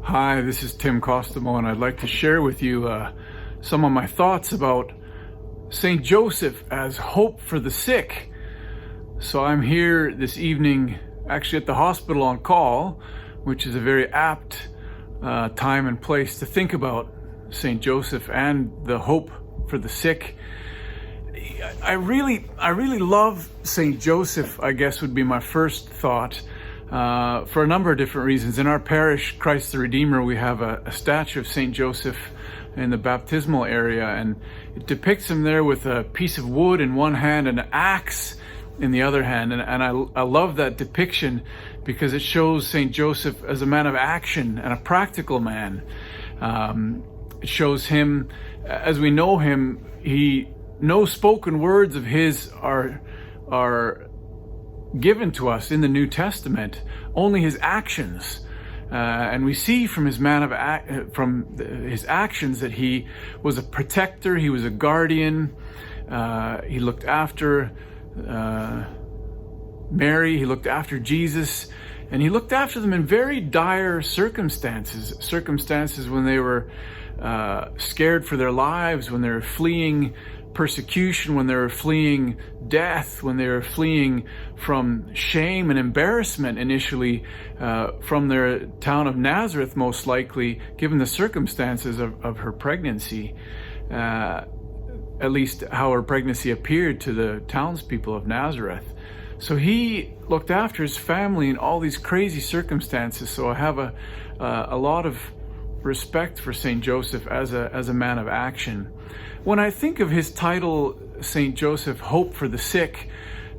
Hi, this is Tim Kostamo, and I'd like to share with you some of my thoughts about St. Joseph as hope for the sick. So I'm here this evening, actually at the hospital on call, which is a very apt time and place to think about St. Joseph and the hope for the sick. I really love St. Joseph, I guess would be my first thought. For a number of different reasons. In our parish, Christ the Redeemer, we have a statue of St. Joseph in the baptismal area, and it depicts him there with a piece of wood in one hand and an axe in the other hand. And I love that depiction because it shows St. Joseph as a man of action and a practical man. It shows him, as we know him, no spoken words of his are given to us in the New Testament, only his actions, and we see from his his actions that he was a protector, he was a guardian, he looked after Mary, he looked after Jesus, and he looked after them in very dire circumstances when they were scared for their lives, when they were fleeing persecution, when they were fleeing death, when they were fleeing from shame and embarrassment initially from their town of Nazareth, most likely, given the circumstances of her pregnancy, at least how her pregnancy appeared to the townspeople of Nazareth. So he looked after his family in all these crazy circumstances. So I have a lot of respect for St. Joseph as a man of action. When I think of his title, St. Joseph, Hope for the Sick,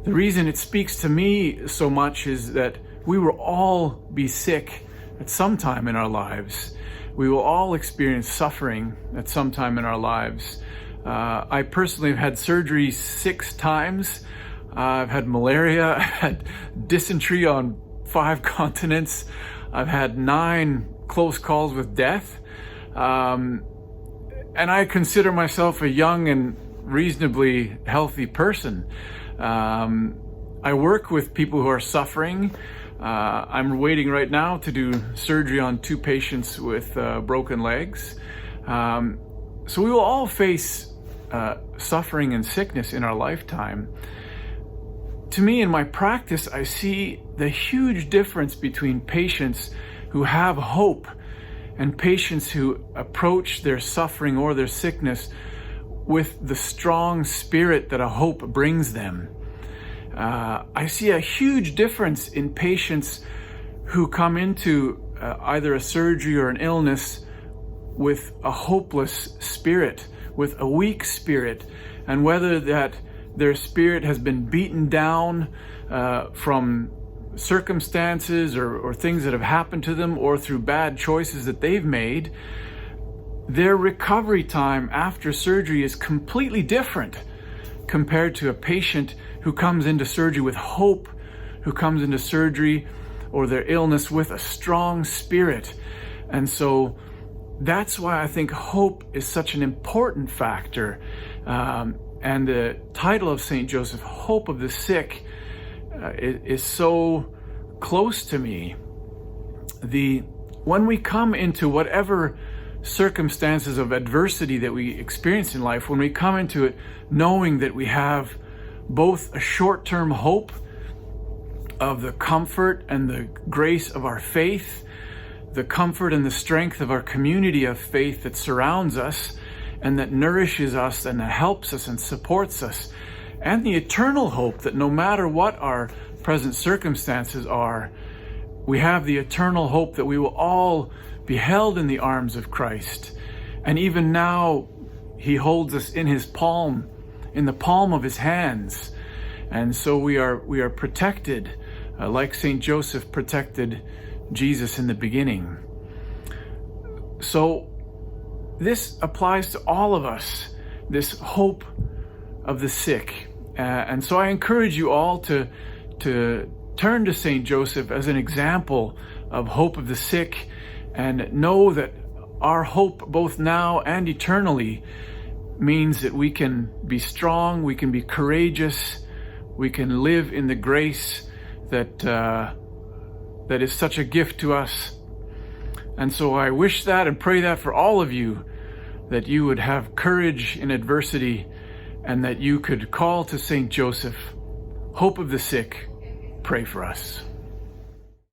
the reason it speaks to me so much is that we will all be sick at some time in our lives. We will all experience suffering at some time in our lives. I personally have had surgery 6 times. I've had malaria, I've had dysentery on 5 continents. I've had 9 close calls with death. And I consider myself a young and reasonably healthy person. I work with people who are suffering. I'm waiting right now to do surgery on 2 patients with broken legs. So we will all face suffering and sickness in our lifetime. To me, in my practice, I see the huge difference between patients who have hope and patients who approach their suffering or their sickness with the strong spirit that a hope brings them. I see a huge difference in patients who come into either a surgery or an illness with a hopeless spirit, with a weak spirit, and whether that their spirit has been beaten down from circumstances or things that have happened to them, or through bad choices that they've made, their recovery time after surgery is completely different compared to a patient who comes into surgery with hope, who comes into surgery or their illness with a strong spirit. And so that's why I think hope is such an important factor. And the title of St. Joseph, Hope of the Sick, is so close to me. When we come into whatever circumstances of adversity that we experience in life, when we come into it knowing that we have both a short-term hope of the comfort and the grace of our faith, the comfort and the strength of our community of faith that surrounds us and that nourishes us and that helps us and supports us, and the eternal hope that no matter what our present circumstances are, we have the eternal hope that we will all be held in the arms of Christ. And even now, he holds us in his palm, in the palm of his hands. And so we are protected, like St. Joseph protected Jesus in the beginning. So this applies to all of us, this hope of the sick. And so I encourage you all to turn to St. Joseph as an example of hope of the sick, and know that our hope both now and eternally means that we can be strong, we can be courageous, we can live in the grace that is such a gift to us. And so I wish that and pray that for all of you, that you would have courage in adversity and that you could call to St. Joseph, hope of the sick, pray for us.